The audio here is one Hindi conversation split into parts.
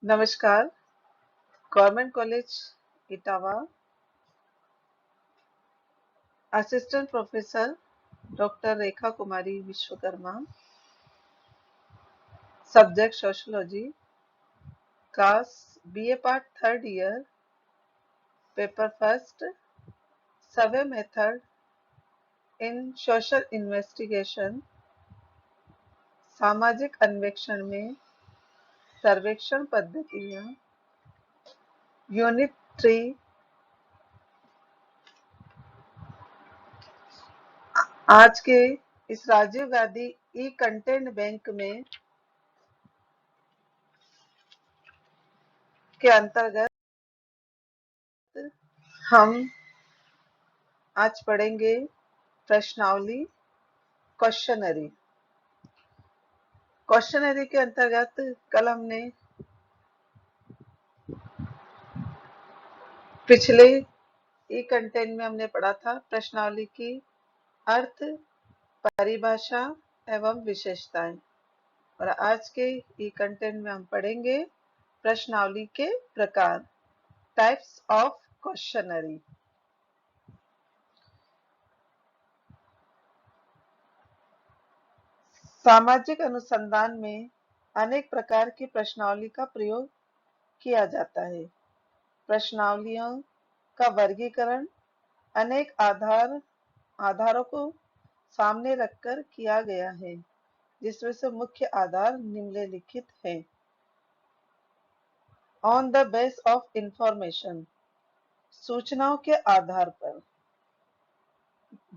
नमस्कार। Government college Etawah, assistant professor doctor Rekha Kumari Vishwakarma, subject sociology, class BA part third year, paper first, survey method in social investigation, सामाजिक अन्वेषण में सर्वेक्षण पद्धतियां, यूनिट 3। आज के इस राजीव गांधी ई कंटेंट बैंक में के अंतर्गत हम आज पढ़ेंगे प्रश्नावली क्वेश्चनरी। क्वेश्चनरी के अंतर्गत कल हमने पिछले ई कंटेंट में हमने पढ़ा था प्रश्नावली की अर्थ, परिभाषा एवं विशेषताएं, और आज के ई कंटेंट में हम पढ़ेंगे प्रश्नावली के प्रकार, टाइप्स ऑफ क्वेश्चनरी। सामाजिक अनुसंधान में अनेक प्रकार की प्रश्नावली का प्रयोग किया जाता है। प्रश्नावलियों का वर्गीकरण अनेक आधारों को सामने रखकर किया गया है, जिसमें से मुख्य आधार निम्नलिखित है। On the base of information, सूचनाओं के आधार पर।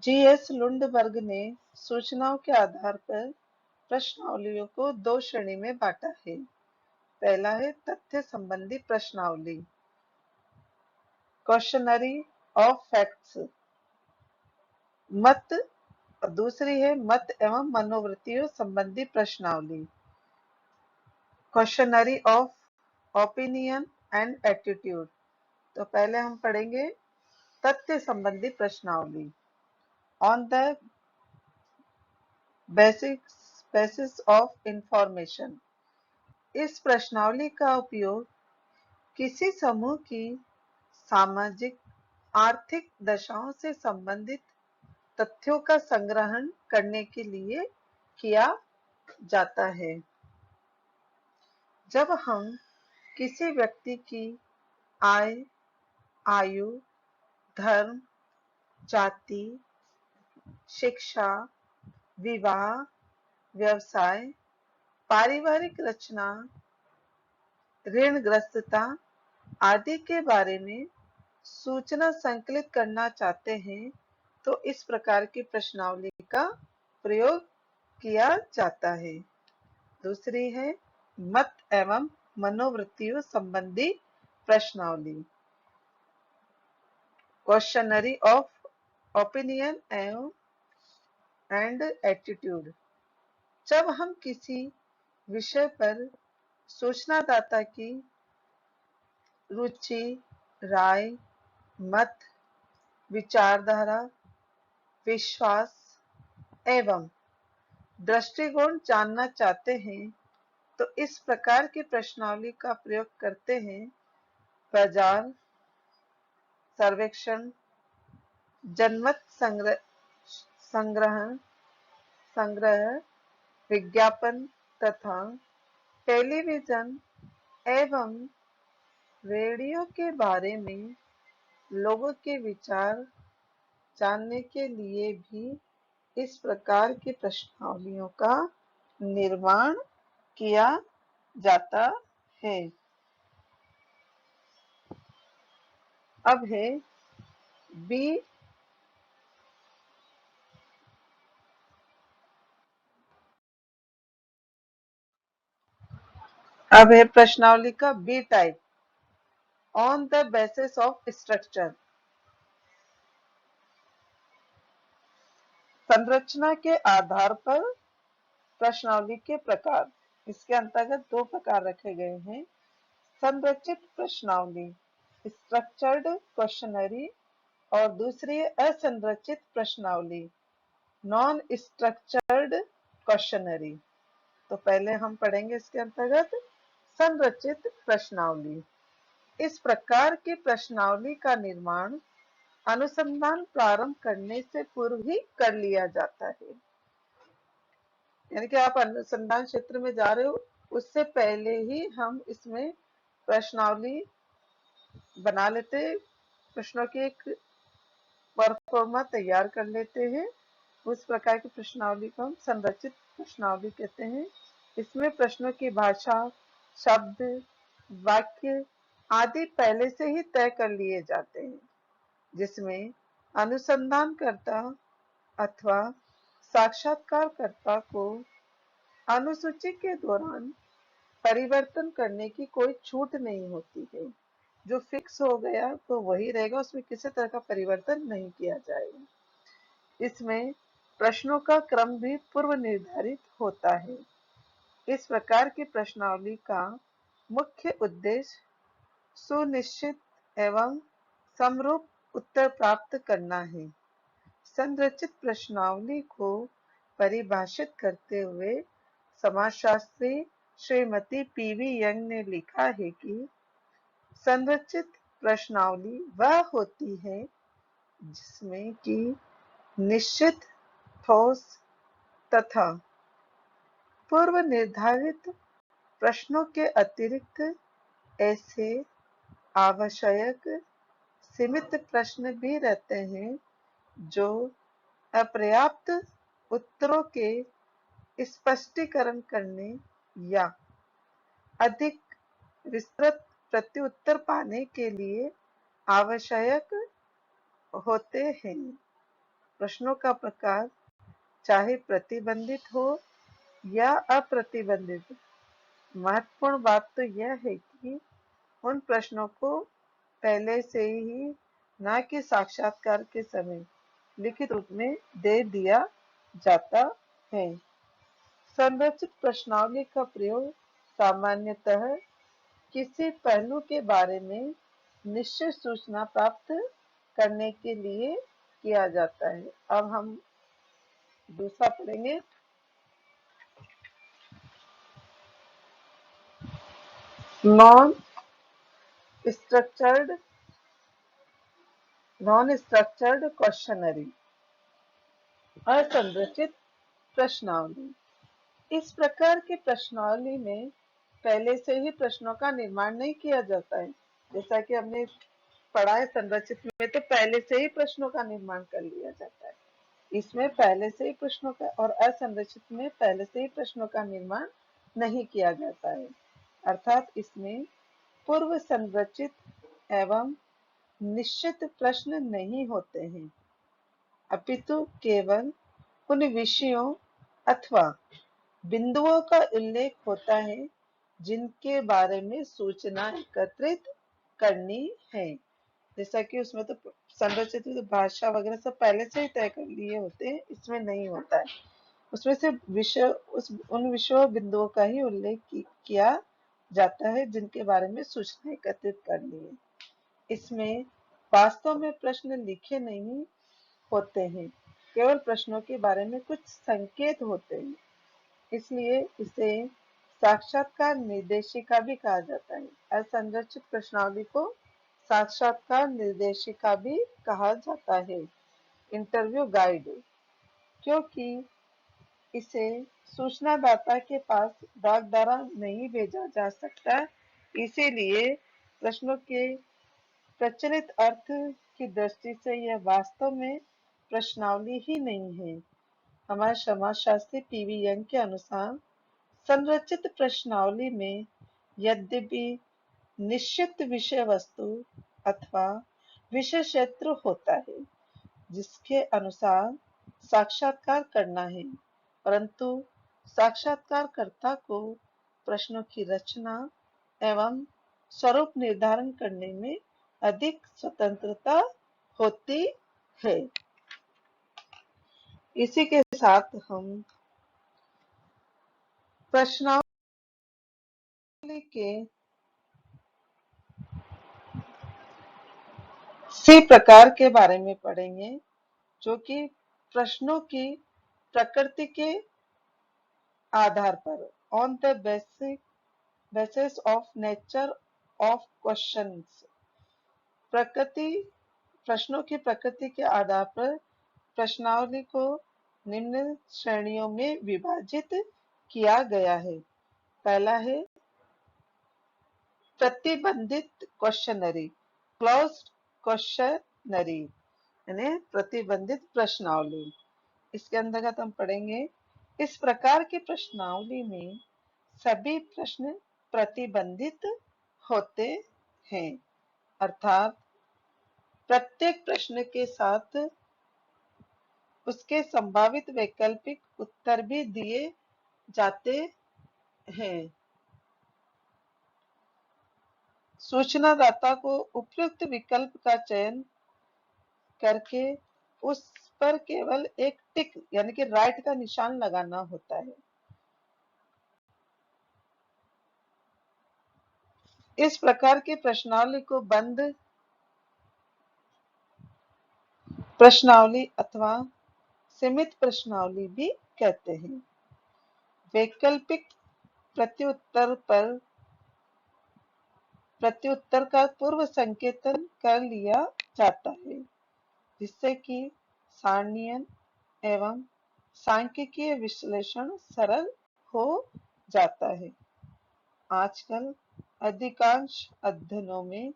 जीएस लुंडबर्ग ने सूचनाओं के आधार पर प्रश्नावलियों को दो श्रेणी में बांटा है। पहला है तथ्य संबंधी प्रश्नावली, क्वेश्चनरी ऑफ फैक्ट्स, मत, और दूसरी है मत एवं मनोवृत्तियों संबंधी प्रश्नावली, questionnaire of opinion and attitude. तो पहले हम पढ़ेंगे तथ्य संबंधी प्रश्नावली। On the basis of information, इस प्रश्नावली का उपयोग किसी समूह की सामाजिक आर्थिक दशाओं से संबंधित तथ्यों का संग्रहण करने के लिए किया जाता है। जब हम किसी व्यक्ति की आय, आयु, धर्म, जाति, शिक्षा, विवाह, व्यवसाय, पारिवारिक रचना, ऋणग्रस्तता आदि के बारे में सूचना संकलित करना चाहते हैं, तो इस प्रकार की प्रश्नावली का प्रयोग किया जाता है। दूसरी है मत एवं मनोवृत्तियों संबंधी प्रश्नावली, questionnaire of opinion and attitude. जब हम किसी विषय पर सूचनादाता की रुचि, राय, मत, विचारधारा, विश्वास एवं दृष्टिकोण जानना चाहते हैं, तो इस प्रकार की प्रश्नावली का प्रयोग करते हैं। बाजार सर्वेक्षण, जनमत संग्रह, विज्ञापन तथा टेलीविजन एवं रेडियो के बारे में लोगों के विचार जानने के लिए भी इस प्रकार की प्रश्नावलियों का निर्माण किया जाता है। अब है बी अब है प्रश्नावली का B type, on the basis of structure. संरचना के आधार पर प्रश्नावली के प्रकार, इसके अंतर्गत दो प्रकार रखे गए हैं। संरचित प्रश्नावली, स्ट्रक्चर्ड क्वेश्चनरी, और दूसरी है असंरचित प्रश्नावली, नॉन स्ट्रक्चर्ड क्वेश्चनरी। तो पहले हम पढ़ेंगे इसके अंतर्गत संरचित प्रश्नावली। इस प्रकार की प्रश्नावली का निर्माण अनुसंधान प्रारंभ करने से पूर्व ही कर लिया जाता है। यानी कि आप अनुसंधान क्षेत्र में जा रहे हो, उससे पहले ही हम इसमें प्रश्नावली बना लेते हैं, प्रश्नों की एक परफॉर्मा तैयार कर लेते हैं। उस प्रकार की प्रश्नावली को हम संरचित प्रश्नावली कहते हैं। इसमें प्रश्नों की भाषा, शब्द, वाक्य आदि पहले से ही तय कर लिए जाते हैं, जिसमें अनुसंधानकर्ता अथवा साक्षात्कारकर्ता को अनुसूची के दौरान परिवर्तन करने की कोई छूट नहीं होती है। जो फिक्स हो गया तो वही रहेगा, उसमें किसी तरह का परिवर्तन नहीं किया जाएगा। इसमें प्रश्नों का क्रम भी पूर्व निर्धारित होता है। इस प्रकार की प्रश्नावली का मुख्य उद्देश्य सुनिश्चित एवं समरूप उत्तर प्राप्त करना है। संरचित प्रश्नावली को परिभाषित करते हुए समाजशास्त्री श्रीमती पीवी यंग ने लिखा है कि संरचित प्रश्नावली वह होती है जिसमें कि निश्चित, ठोस तथा पूर्व निर्धारित प्रश्नों के अतिरिक्त ऐसे आवश्यक सीमित प्रश्न भी रहते हैं जो अपर्याप्त उत्तरों के स्पष्टीकरण करने या अधिक विस्तृत प्रत्युत्तर पाने के लिए आवश्यक होते हैं। प्रश्नों का प्रकार चाहे प्रतिबंधित हो या अप्रतिबंधित, महत्वपूर्ण बात तो यह है कि उन प्रश्नों को पहले से ही, न कि साक्षात्कार के समय, लिखित रूप में दे दिया जाता है। संरचित प्रश्नावली का प्रयोग सामान्यतः किसी पहलू के बारे में निश्चित सूचना प्राप्त करने के लिए किया जाता है। अब हम दूसरा पढ़ेंगे। नॉन स्ट्रक्चर्ड क्वेश्चनरी, असंरचित प्रश्नावली। इस प्रकार की प्रश्नावली में पहले से ही प्रश्नों का निर्माण नहीं किया जाता है। जैसा कि हमने पढ़ा है, संरचित में तो पहले से ही प्रश्नों का निर्माण कर लिया जाता है। इसमें पहले से ही प्रश्नों का, और असंरचित में पहले से ही प्रश्नों का निर्माण नहीं किया जाता है। अर्थात इसमें पूर्व संरचित एवं निश्चित प्रश्न नहीं होते हैं, अपितु केवल उन विषयों अथवा बिंदुओं का उल्लेख होता है जिनके बारे में सूचना एकत्रित करनी है। जैसा कि उसमें तो संरचित भाषा वगैरह सब पहले से ही तय कर लिए होते हैं, इसमें नहीं होता है। उसमें से विषय, उन विषयों बिंदुओं का ही उल्लेख किया जाता है जिनके बारे में सूचना एकत्रित करनी है। इसमें वास्तव में प्रश्न लिखे नहीं होते हैं, केवल प्रश्नों के बारे में कुछ संकेत होते हैं। इसलिए इसे साक्षात्कार निर्देशिका भी कहा जाता है। असंरचित प्रश्नावली को साक्षात्कार निर्देशिका भी कहा जाता है, इंटरव्यू गाइड, क्योंकि इसे सूचनादाता के पास डाक द्वारा नहीं भेजा जा सकता। इसीलिए प्रश्नों के प्रचलित अर्थ की दृष्टि से यह वास्तव में प्रश्नावली ही नहीं है। हमारे समाजशास्त्री पीवी यंग के अनुसार संरचित प्रश्नावली में यद्यपि निश्चित विषय वस्तु अथवा विषय क्षेत्र होता है जिसके अनुसार साक्षात्कार करना है, परंतु साक्षात्कारकर्ता को प्रश्नों की रचना एवं स्वरूप निर्धारण करने में अधिक स्वतंत्रता होती है। इसी के साथ हम प्रश्नावली के सी प्रकार के बारे में पढ़ेंगे, जो कि प्रश्नों की प्रकृति के आधार पर, on the basic basis of nature of questions. प्रकृति प्रश्नों की प्रकृति के आधार पर प्रश्नावली को निम्न श्रेणियों में विभाजित किया गया है। पहला है प्रतिबंधित क्वेश्चनरी, क्लोज्ड क्वेश्चनरी, यानी प्रतिबंधित प्रश्नावली। इसके अंतर्गत हम पढ़ेंगे, इस प्रकार की प्रश्नावली में सभी प्रश्न प्रतिबंधित होते हैं, अर्थात प्रत्येक प्रश्न के साथ उसके संभावित वैकल्पिक उत्तर भी दिए जाते हैं। सूचनादाता को उपयुक्त विकल्प का चयन करके उस पर केवल एक टिक यानी कि राइट का निशान लगाना होता है। इस प्रकार की प्रश्नावली को बंद प्रश्नावली अथवा सीमित प्रश्नावली भी कहते हैं। वैकल्पिक प्रत्युत्तर का पूर्व संकेतन कर लिया जाता है, जिससे कि सारणीयन एवं सांख्यिकीय विश्लेषण सरल हो जाता है। आजकल अधिकांश अध्ययनों में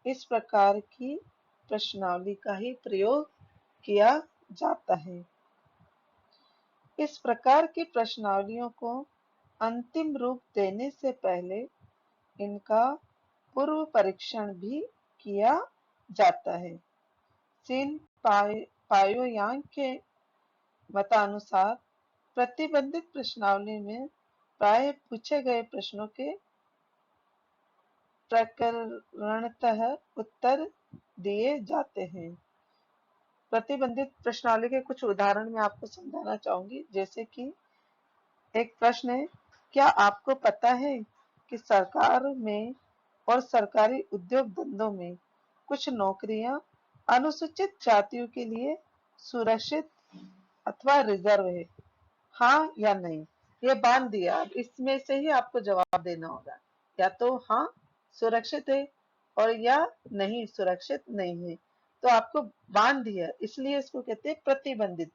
इस प्रकार की प्रश्नावली का ही प्रयोग किया जाता है। इस प्रकार की प्रश्नावलियों को अंतिम रूप देने से पहले इनका पूर्व परीक्षण भी किया जाता है। सीन पायोयांग के मतानुसार प्रतिबंधित प्रश्नावली में प्राय पूछे गए प्रश्नों के प्रकरणतः उत्तर दिए जाते हैं। प्रतिबंधित प्रश्नावली के कुछ उदाहरण मैं आपको समझाना चाहूंगी, जैसे कि एक प्रश्न है, क्या आपको पता है कि सरकार में और सरकारी उद्योग धंधों में कुछ नौकरियां अनुसूचित जातियों के लिए सुरक्षित अथवा रिजर्व है, हाँ या नहीं? ये बांध दिया, अब इसमें से ही आपको जवाब देना होगा, या तो हाँ सुरक्षित है और या नहीं सुरक्षित नहीं है। तो आपको बांध दिया, इसलिए इसको कहते हैं प्रतिबंधित।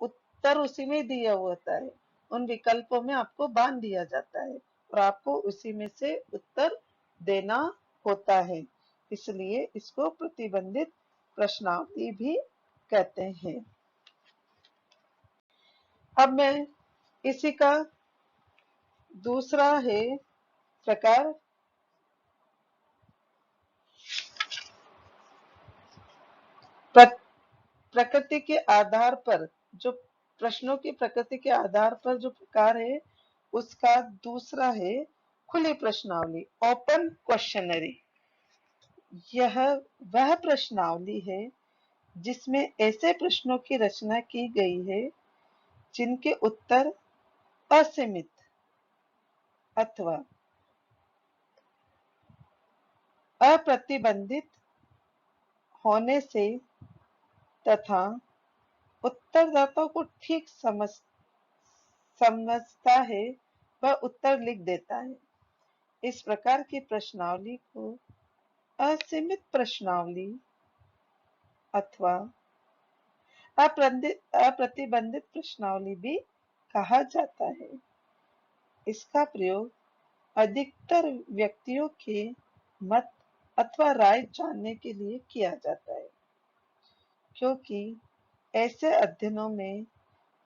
उत्तर उसी में दिया हुआ होता है, उन विकल्पों में आपको बांध दिया जाता है और आपको उसी में से उत्तर देना होता है, इसलिए इसको प्रतिबंधित प्रश्नावली भी कहते हैं। अब मैं इसी का दूसरा है प्रकार प्रकृति के आधार पर, जो प्रश्नों की प्रकृति के आधार पर जो प्रकार है उसका दूसरा है खुली प्रश्नावली, ओपन क्वेश्चनरी। यह वह प्रश्नावली है जिसमें ऐसे प्रश्नों की रचना की गई है जिनके उत्तर असीमित अथवा अप्रतिबंधित होने से तथा उत्तरदाता को ठीक समझता है वह उत्तर लिख देता है। इस प्रकार की प्रश्नावली को असीमित प्रश्नावली अथवा अप्रतिबंधित प्रश्नावली भी कहा जाता है। इसका प्रयोग अधिकतर व्यक्तियों के मत अथवा राय जानने के लिए किया जाता है, क्योंकि ऐसे अध्ययनों में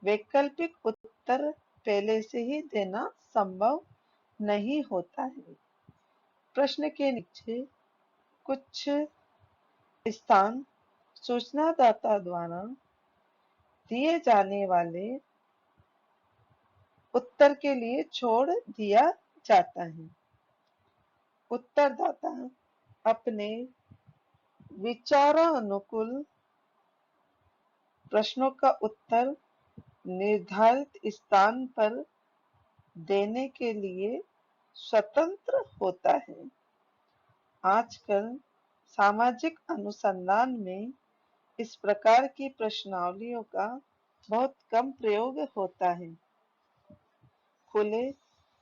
वैकल्पिक उत्तर पहले से ही देना संभव नहीं होता है। प्रश्न के नीचे कुछ स्थान सूचनादाता द्वारा दिए जाने वाले उत्तर के लिए छोड़ दिया जाता है। उत्तरदाता अपने विचारानुकूल प्रश्नों का उत्तर निर्धारित स्थान पर देने के लिए स्वतंत्र होता है। आजकल सामाजिक अनुसंधान में इस प्रकार की प्रश्नावलियों का बहुत कम प्रयोग होता है। खुले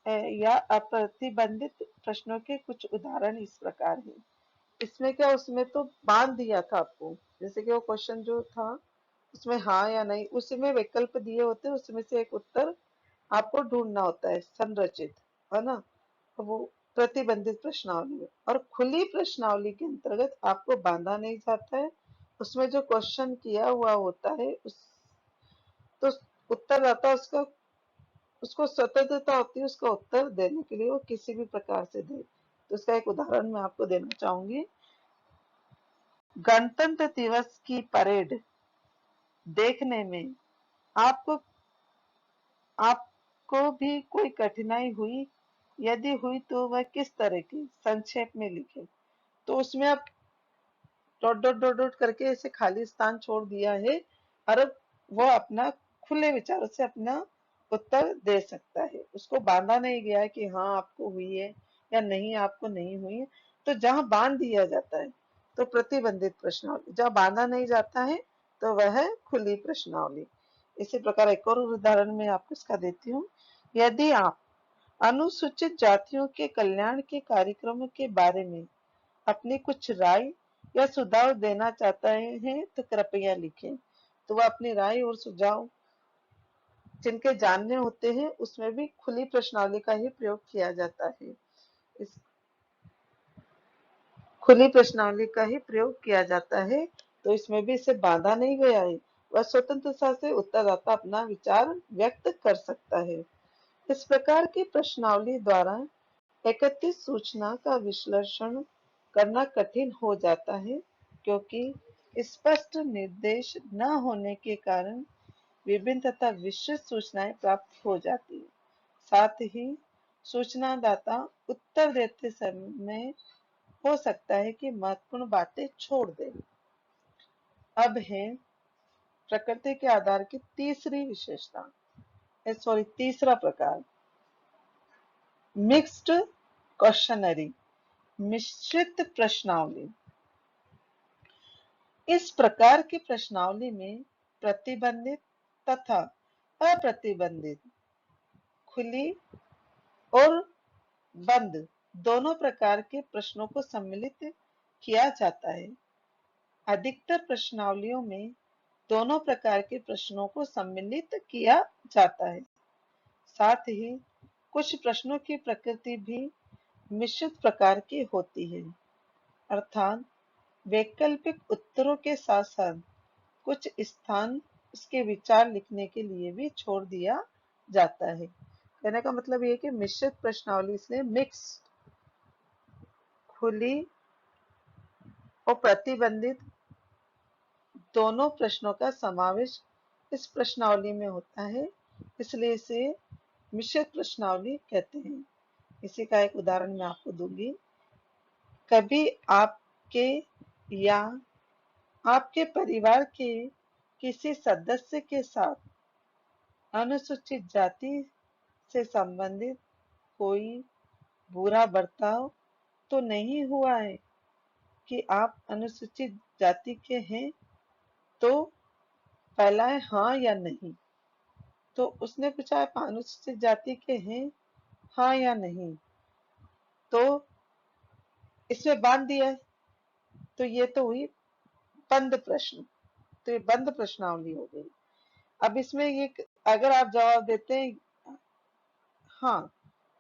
या अप्रतिबंधित प्रश्नों के कुछ उदाहरण इस प्रकार हैं। इसमें क्या, उसमें तो बांध दिया था आपको, जैसे कि वो क्वेश्चन जो था उसमें हाँ या नहीं, उसमें विकल्प दिए होते हैं, उसमें से एक उत्तर आपको ढूंढना होता है संरचित, है ना। तो वो प्रतिबंधित प्रश्नावली है। और खुली प्रश्नावली के अंतर्गत आपको बांधा नहीं जाता है, उसमें जो क्वेश्चन किया हुआ होता है उस तो उत्तरदाता उसका उसको स्वतंत्रता होती है उसका उत्तर देने के लिए, वो किसी भी प्रकार से दे। तो इसका एक उदाहरण मैं आपको देना चाहूंगी। गणतंत्र दिवस की परेड देखने में आपको आपको भी कोई कठिनाई हुई? यदि हुई तो वह किस तरह की? संक्षेप में लिखें। तो उसमें आप डॉट डॉट डॉट डॉट करके ऐसे खाली स्थान छोड़ दिया है, और अब वो अपना खुले विचारों से अपना उत्तर दे सकता है। उसको बांधा नहीं गया है कि हाँ आपको हुई है या नहीं आपको नहीं हुई है। तो जहां बांध दिया जाता है तो प्रतिबंधित प्रश्नावली, जहां बांधा नहीं जाता है तो वह है खुली प्रश्नावली। इसी प्रकार एक और उदाहरण मैं आपको इसका देती हूँ। यदि आप अनुसूचित जातियों के कल्याण के कार्यक्रमों के बारे में अपनी कुछ राय या सुझाव देना चाहते हैं तो कृपया लिखें। तो वह अपनी राय और सुझाव जिनके जानने होते हैं उसमें भी खुली प्रश्नावली का ही प्रयोग किया जाता है। इस खुली प्रश्नावली का ही प्रयोग किया जाता है। तो इसमें भी इसे बांधा नहीं गया है, वह स्वतंत्रता से उत्तरदाता अपना विचार व्यक्त कर सकता है। इस प्रकार की प्रश्नावली द्वारा एकत्रित सूचना का विश्लेषण करना कठिन हो जाता है, क्योंकि स्पष्ट निर्देश न होने के कारण विभिन्न तथा विस्तृत सूचनाएं प्राप्त हो जाती है। साथ ही सूचनादाता उत्तर देते समय हो सकता है कि महत्वपूर्ण बातें छोड़ दे। अब है प्रकृति के आधार की तीसरी विशेषता, तीसरा प्रकार, मिक्स्ड क्वेश्चनरी, मिश्रित प्रश्नावली। इस प्रकार की प्रश्नावली में प्रतिबंधित तथा अप्रतिबंधित, खुली और बंद दोनों प्रकार के प्रश्नों को सम्मिलित किया जाता है। अधिकतर प्रश्नावलियों में दोनों प्रकार के प्रश्नों को सम्मिलित किया जाता है। साथ ही कुछ प्रश्नों की प्रकृति भी मिश्रित प्रकार की होती है, अर्थात वैकल्पिक उत्तरों के साथ साथ कुछ स्थान उसके विचार लिखने के लिए भी छोड़ दिया जाता है। कहने का मतलब ये कि मिश्रित प्रश्नावली इसलिए मिक्स, खुली और प्रतिबंधित दोनों प्रश्नों का समावेश इस प्रश्नावली में होता है, इसलिए इसे मिश्रित प्रश्नावली कहते हैं। इसी का एक उदाहरण मैं आपको दूंगी। कभी आपके या आपके परिवार के किसी सदस्य के साथ अनुसूचित जाति से संबंधित कोई बुरा बर्ताव तो नहीं हुआ है कि आप अनुसूचित जाति के हैं? तो पहला है हाँ या नहीं। तो उसने पूछा आप अनुसूचित जाति के हैं, हाँ या नहीं, तो इसमें बांध दिया है। तो ये तो हुई बंद प्रश्न, तो ये बंद प्रश्नावली हो गई। अब इसमें ये अगर आप जवाब देते हैं हाँ,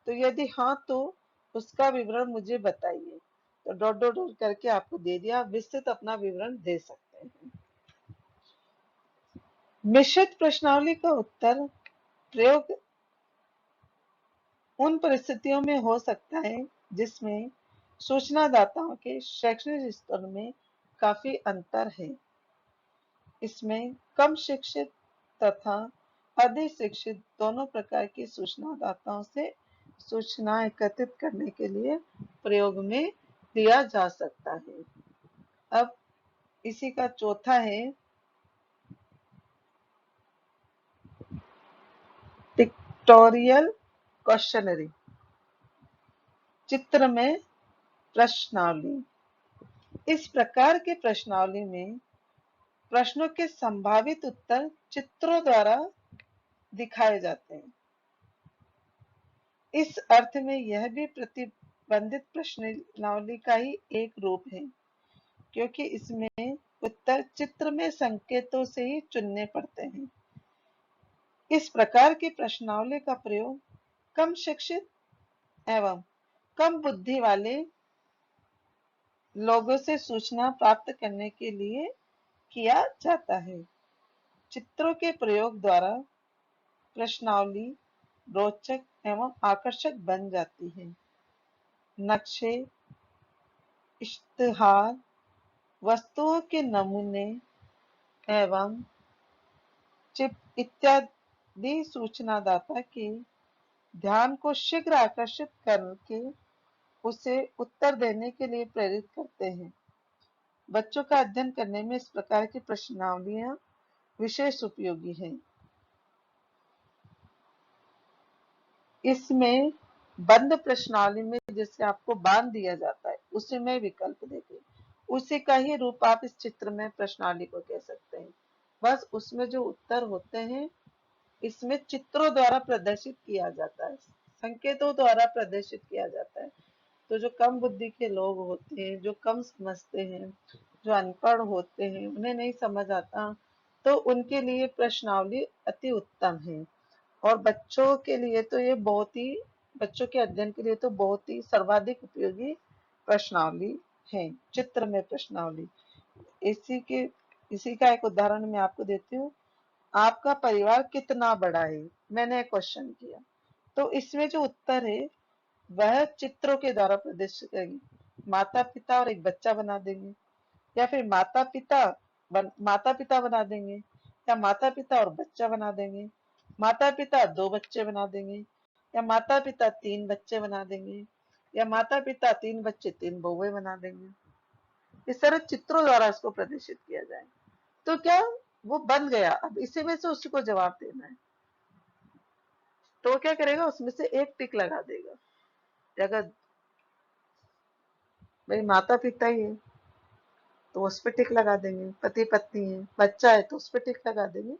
तो यदि हाँ तो उसका विवरण मुझे बताइए, तो डॉट डॉट डॉट करके आपको दे दिया, आप विस्तृत अपना विवरण दे सकते हैं। मिश्रित प्रश्नावली का उत्तर प्रयोग उन परिस्थितियों में हो सकता है जिसमें सूचनादाताओं के शैक्षणिक स्तर में काफी अंतर है। इसमें कम शिक्षित तथा अधिक शिक्षित दोनों प्रकार के सूचनादाताओं से सूचना एकत्रित करने के लिए प्रयोग में लिया जा सकता है। अब इसी का चौथा है पिक्टोरियल क्वेश्चनरी, चित्र में प्रश्नावली। इस प्रकार के प्रश्नावली में प्रश्नों के संभावित उत्तर चित्रों द्वारा दिखाए जाते हैं। इस अर्थ में यह भी प्रतिबंधित प्रश्नावली का ही एक रूप है, क्योंकि इसमें उत्तर चित्र में संकेतों से ही चुनने पड़ते हैं। इस प्रकार की प्रश्नावली का प्रयोग कम शिक्षित एवं कम बुद्धि वाले लोगों से सूचना प्राप्त करने के लिए किया जाता है। चित्रों के प्रयोग द्वारा प्रश्नावली रोचक एवं आकर्षक बन जाती है। नक्शे, इश्तिहार, वस्तुओं के नमूने एवं चित्र इत्यादि सूचनादाता के ध्यान को शीघ्र आकर्षित करके उसे उत्तर देने के लिए प्रेरित करते हैं। बच्चों का अध्ययन करने में इस प्रकार की प्रश्नावलियां विशेष उपयोगी हैं। इसमें बंद प्रश्नावली में जिसे आपको बांध दिया जाता है, उसी में विकल्प देके उसी का ही रूप आप इस चित्र में प्रश्नावली को कह सकते हैं। बस उसमें जो उत्तर होते हैं इसमें चित्रों द्वारा प्रदर्शित किया जाता है, संकेतों द्वारा प्रदर्शित किया जाता है। तो जो कम बुद्धि के लोग होते हैं, जो कम समझते हैं, जो अनपढ़ होते हैं, उन्हें नहीं समझ आता, तो उनके लिए प्रश्नावली अति उत्तम है। और बच्चों के लिए तो ये बहुत ही, बच्चों के अध्ययन के लिए तो बहुत ही सर्वाधिक उपयोगी प्रश्नावली है, चित्र में प्रश्नावली। इसी का एक उदाहरण मैं आपको देती हूँ। आपका परिवार कितना बड़ा है, मैंने एक क्वेश्चन किया, तो इसमें जो उत्तर है वह चित्रों के द्वारा प्रदर्शित करेंगे। माता पिता और एक बच्चा बना देंगे, या फिर माता पिता बना देंगे, या माता पिता और बच्चा बना देंगे, माता पिता दो बच्चे बना देंगे, या माता पिता तीन बच्चे बना देंगे, या माता पिता तीन बच्चे तीन बहुएं बना देंगे। इस तरह चित्रों द्वारा इसको प्रदर्शित किया जाए तो क्या वो बन गया। अब इसी में से उसी को जवाब देना है, तो क्या करेगा, उसमें से एक टिक लगा देगा। अगर भाई माता पिता ही है तो उस पर टिक लगा देंगे, पति पत्नी है, बच्चा है तो उस पर टिक लगा देंगे।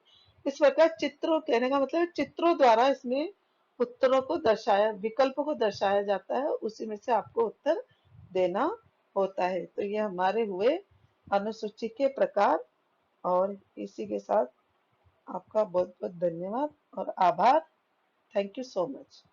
इस प्रकार चित्रों, कहने का मतलब चित्रों द्वारा इसमें उत्तरों को दर्शाया, विकल्पों को दर्शाया जाता है, उसी में से आपको उत्तर देना होता है। तो ये हमारे हुए अनुसूची के प्रकार। और इसी के साथ आपका बहुत बहुत धन्यवाद और आभार। Thank you so much.